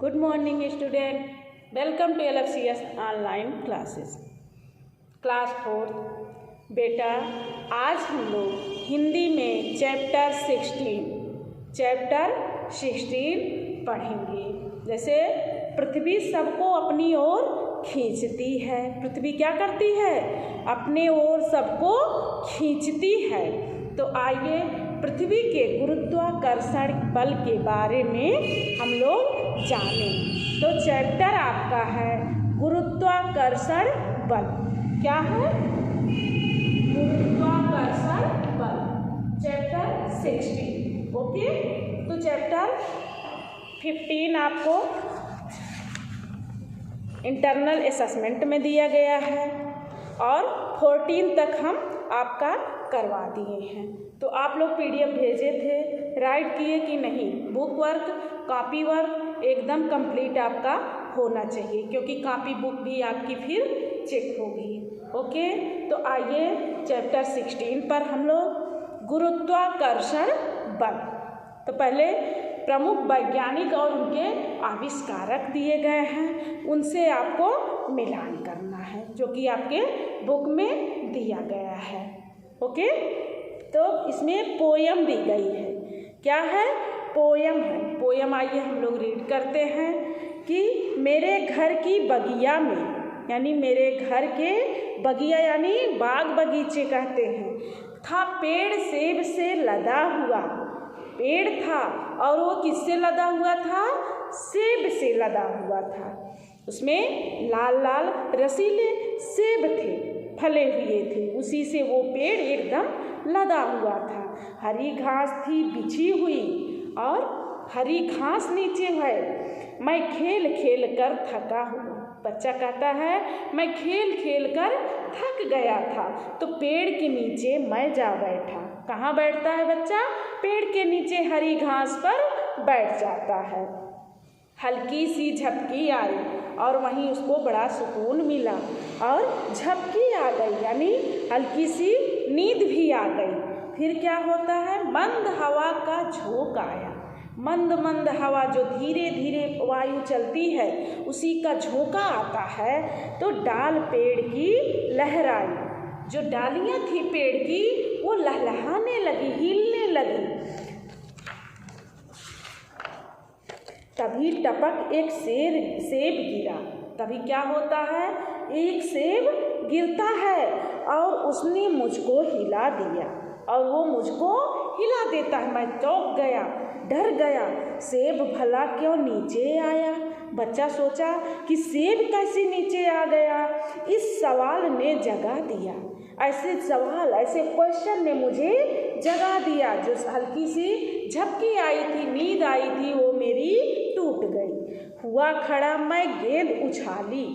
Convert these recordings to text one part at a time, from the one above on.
Good morning student, welcome to LFCS online classes class 4। बेटा, आज हम लोग हिंदी में चैप्टर 16 पढ़ेंगे। जैसे पृथ्वी सबको अपनी ओर खींचती है। पृथ्वी क्या करती है? अपने ओर सबको खींचती है। तो आइए पृथ्वी के गुरुत्वाकर्षण बल के बारे में हम लोग जानें। तो चैप्टर आपका है गुरुत्वाकर्षण बल। क्या है? गुरुत्वाकर्षण बल, चैप्टर 16। ओके, तो चैप्टर 15 आपको इंटरनल असेसमेंट में दिया गया है और 14 तक हम आपका करवा दिए हैं। तो आप लोग PDF भेजे थे, राइट किए कि नहीं? बुक वर्क, कॉपी वर्क एकदम कंप्लीट आपका होना चाहिए, क्योंकि कॉपी बुक भी आपकी फिर चेक होगी। ओके, तो आइए चैप्टर 16 पर हम लोग गुरुत्वाकर्षण बल। तो पहले प्रमुख वैज्ञानिक और उनके आविष्कारक दिए गए हैं, उनसे आपको मिलान करना है, जो कि आपके बुक में दिया गया है। ओके, तो इसमें पोयम दी गई है। क्या है? पोयम है। पोयम आइए हम लोग रीड करते हैं कि मेरे घर की बगिया में, यानी मेरे घर के बगिया यानी बाग बगीचे कहते हैं, था पेड़ सेब से लदा हुआ। पेड़ था और वो किससे लदा हुआ था? सेब से लदा हुआ था। उसमें लाल लाल रसीले सेब थे, फले हुए थे, उसी से वो पेड़ एकदम लदा हुआ था। हरी घास थी बिछी हुई और हरी घास नीचे है। मैं खेल खेल कर थका हुआ। बच्चा कहता है मैं खेल खेल कर थक गया था, तो पेड़ के नीचे मैं जा बैठा। कहाँ बैठता है बच्चा? पेड़ के नीचे हरी घास पर बैठ जाता है। हल्की सी झपकी आई और वहीं उसको बड़ा सुकून मिला और झपकी आ गई, यानी हल्की सी नींद भी आ गई। फिर क्या होता है? मंद हवा का झोंका आया। मंद मंद हवा, जो धीरे धीरे वायु चलती है, उसी का झोंका आता है। तो डाल पेड़ की लहराई, जो डालियाँ थी पेड़ की वो लहलहाने लगी, हिलने लगी। तभी टपक एक सेब गिरा। तभी क्या होता है? एक सेब गिरता है और उसने मुझको हिला दिया, और वो मुझको हिला देता है। मैं चौंक गया, डर गया। सेब भला क्यों नीचे आया? बच्चा सोचा कि सेब कैसे नीचे आ गया? इस सवाल ने जगा दिया। ऐसे सवाल, ऐसे क्वेश्चन ने मुझे जगा दिया। जो हल्की सी झपकी आई थी, नींद आई थी, वो मेरी टूट गई। हुआ खड़ा मैं गेंद उछाली।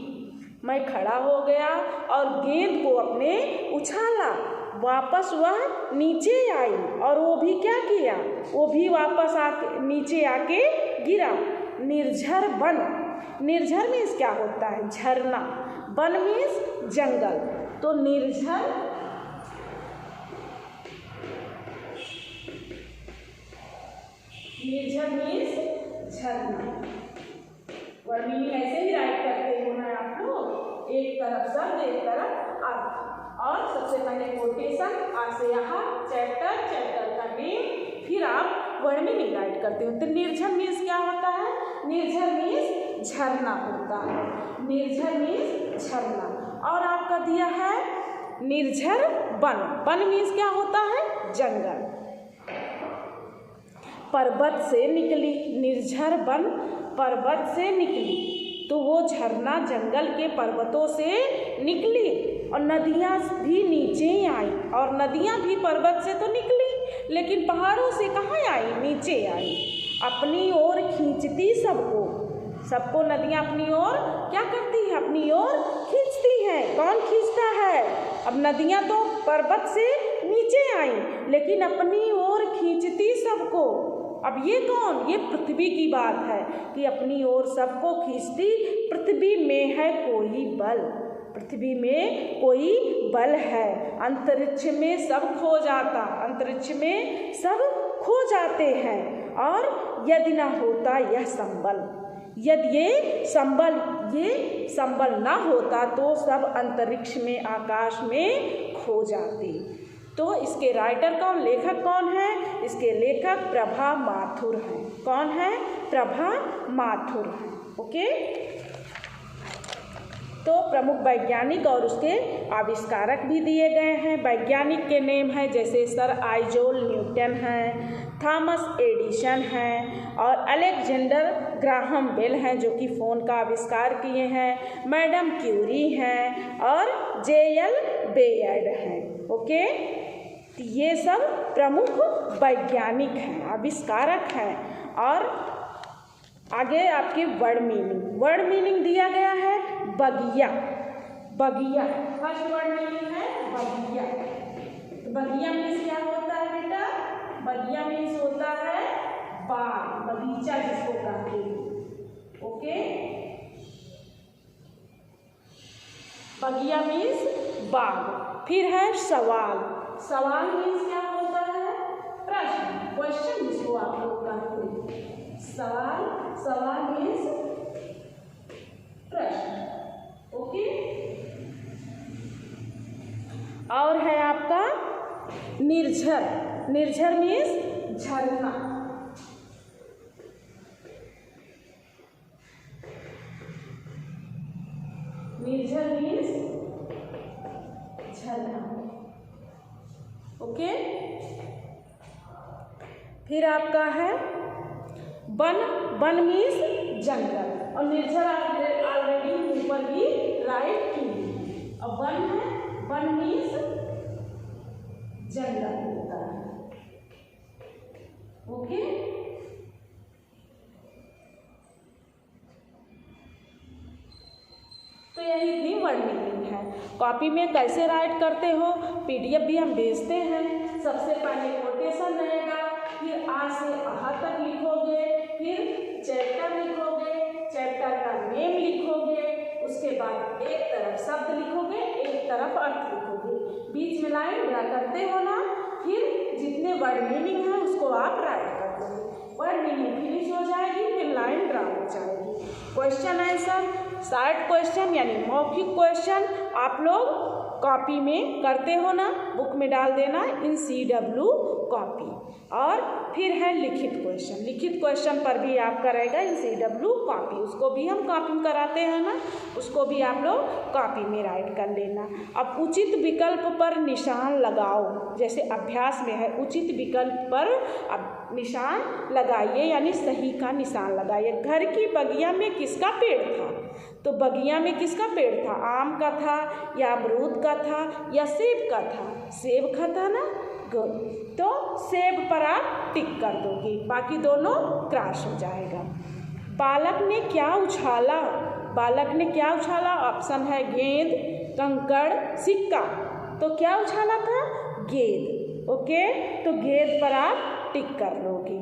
मैं खड़ा हो गया और गेंद को अपने उछाला। वापस वह नीचे आई और वो भी क्या किया? वो भी वापस आके नीचे आके गिरा। निर्झर वन। निर्झर मीन्स क्या होता है? झरना। वन मीन्स जंगल। तो निर्झर मीन्स झरना। वर्ड मीनिंग ऐसे ही राइट करते हो ना आप लोग, एक तरफ शब्द एक तरफ अर्थ। और सबसे पहले कोटेशन आ से यहाँ चैप्टर का नेम, फिर आप वर्ड मीनिंग राइट करते हो। तो निर्झर मीन्स क्या होता है? निर्झर मीन्स झरना होता है। निर्झर मीन्स झरना। और आपका दिया है निर्झर वन। वन मीन्स क्या होता है? जंगल। पर्वत से निकली। निर्झर वन पर्वत से निकली, तो वो झरना जंगल के पर्वतों से निकली। और नदियाँ भी नीचे ही आई, और नदियाँ भी पर्वत से तो निकली, लेकिन पहाड़ों से कहाँ आई? नीचे आई। अपनी ओर खींचती सबको नदियाँ अपनी ओर क्या करती है? अपनी ओर खींचती हैं। कौन खींचता है? अब नदियाँ तो पर्वत से नीचे आई, लेकिन अपनी ओर खींचती सबको। अब ये कौन? ये पृथ्वी की बात है कि अपनी ओर सबको खींचती। पृथ्वी में है कोई बल। पृथ्वी में कोई बल है। अंतरिक्ष में सब खो जाता, अंतरिक्ष में सब खो जाते हैं। और यदि न होता यह संबल, यदि ये संबल ना होता तो सब अंतरिक्ष में, आकाश में खो जाते। तो इसके राइटर कौन, लेखक कौन है? इसके लेखक प्रभा माथुर हैं। कौन है? प्रभा माथुर हैं। ओके, तो प्रमुख वैज्ञानिक और उसके आविष्कारक भी दिए गए हैं। वैज्ञानिक के नेम है जैसे सर आइजोल न्यूटन हैं, थॉमस एडिसन हैं और अलेक्जेंडर ग्राहम बेल हैं जो कि फ़ोन का आविष्कार किए हैं, मैडम क्यूरी हैं और जेएल बेयर्ड हैं। ओके, तो ये सब प्रमुख वैज्ञानिक हैं, आविष्कारक हैं। और आगे आपकी वर्ड मीनिंग दिया गया है बगिया। फर्स्ट वर्ड मीनिंग है बगिया। तो बगिया मीन्स क्या होता है बेटा? बगिया मीन्स होता है बाग, बगीचा जिसको कहते हैं। ओके, बगिया मीन्स बाग। फिर है सवाल मीन्स क्या होता है? प्रश्न, क्वेश्चन जिसको आप लोग कहते हैं। सवाल मीन्स प्रश्न। ओके, और है आपका निर्झर मीन्स झरना। निर्झर मीन्स झरना। ओके, फिर आपका है वन मीन्स जंगल, और निर्झर ऑलरेडी ऊपर भी राइट की। अब वन मीन्स जंगल होता है। ओके, तो यही इतनी वर्ड मीनिंग है। कॉपी में कैसे राइट करते हो? पीडीएफ भी हम भेजते हैं। सबसे पहले कोटेशन रहेगा, फिर आ से अहा तक लिखोगे, फिर चैप्टर लिखोगे, चैप्टर का नेम लिखोगे, उसके बाद एक तरफ शब्द लिखोगे, एक तरफ अर्थ लिखोगे, बीच में लाइन ड्रा करते हो ना, फिर जितने वर्ड मीनिंग है उसको आप राइट कर दोगे। वर्ड मीनिंग फिनिश हो जाएगी, फिर लाइन ड्रा हो जाएगी। क्वेश्चन आंसर, शॉर्ट क्वेश्चन यानी मौखिक क्वेश्चन आप लोग कॉपी में करते हो ना, बुक में डाल देना इन CW कॉपी। और फिर है लिखित क्वेश्चन पर भी आपका रहेगा इन CW कॉपी, उसको भी हम कॉपी में कराते हैं ना, उसको भी आप लोग कॉपी में राइट कर लेना। अब उचित विकल्प पर निशान लगाओ, जैसे अभ्यास में है उचित विकल्प पर अब निशान लगाइए यानी सही का निशान लगाइए। घर की बगिया में किसका पेड़ था? तो बगिया में किसका पेड़ था? आम का था या अमरूद का था या सेब का था? सेब का था ना, गुड। तो सेब पर आप टिक कर दोगे, बाकी दोनों क्रॉस हो जाएगा। बालक ने क्या उछाला? ऑप्शन है गेंद, कंकड़, सिक्का। तो क्या उछाला था? गेंद। ओके, तो गेंद पर आप टिक कर लोगे।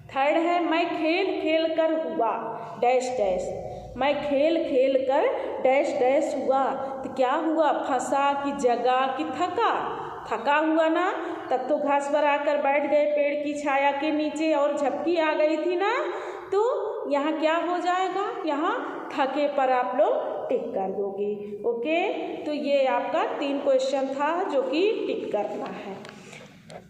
थर्ड है मैं खेल कर हुआ डैश डैश। मैं खेल कर डैश डैश हुआ, तो क्या हुआ? फंसा कि जगा कि थका हुआ ना, तब तो घास पर आकर बैठ गए पेड़ की छाया के नीचे और झपकी आ गई थी ना, तो यहाँ क्या हो जाएगा? यहाँ थके पर आप लोग टिक कर दोगे। ओके, तो ये आपका 3 क्वेश्चन था जो कि टिक करना है।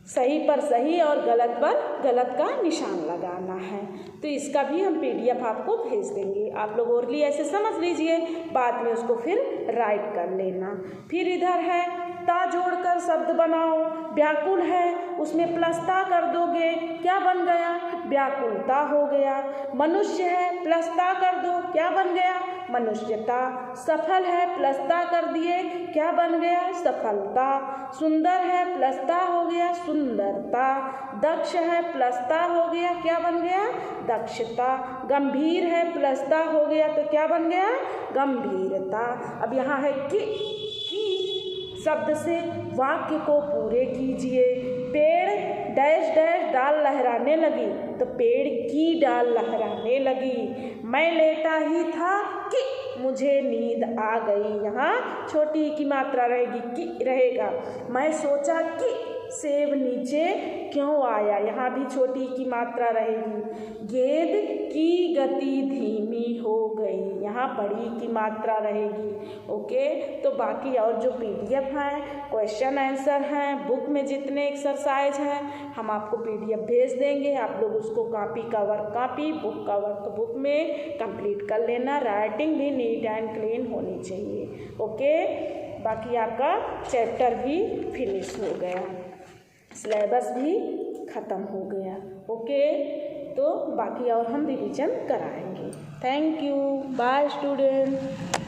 सही पर सही और गलत पर गलत का निशान लगाना है। तो इसका भी हम PDF आपको भेज देंगे, आप लोग ओरली ऐसे समझ लीजिए, बाद में उसको फिर राइट कर लेना। फिर इधर है ता जोड़कर शब्द बनाओ। व्याकुल है, उसमें प्लस ता कर दोगे, क्या बन गया? व्याकुलता हो गया। मनुष्य है, प्लस ता कर दो, क्या बन गया? मनुष्यता। सफल है, प्लस ता कर दिए, क्या बन गया? सफलता। सुंदर है, प्लस ता हो गया, सुंदरता। दक्ष है, प्लस ता हो गया, क्या बन गया? दक्षता। गंभीर है, प्लस ता हो गया, तो क्या बन गया? गंभीरता। अब यहाँ है कि शब्द से वाक्य को पूरे कीजिए। पेड़ डैश डैश डाल लहराने लगी, तो पेड़ की डाल लहराने लगी। मैं लेटा ही था कि मुझे नींद आ गई, यहाँ छोटी की मात्रा रहेगी, कि रहेगा। मैं सोचा कि सेब नीचे क्यों आया, यहाँ भी छोटी की मात्रा रहेगी। गेंद की गति धीमी हो गई, यहाँ बड़ी की मात्रा रहेगी। ओके, तो बाकी और जो PDF हैं, क्वेश्चन आंसर हैं, बुक में जितने एक्सरसाइज हैं हम आपको PDF भेज देंगे। आप लोग उसको कॉपी का वर्क कॉपी, बुक का वर्क बुक में कंप्लीट कर लेना। राइटिंग भी नीट एंड क्लीन होनी चाहिए। ओके, बाकी आपका चैप्टर भी फिनिश हो गया, सिलेबस भी ख़त्म हो गया। ओके, तो बाकी और हम रिवीजन कराएंगे। Thank you, bye student.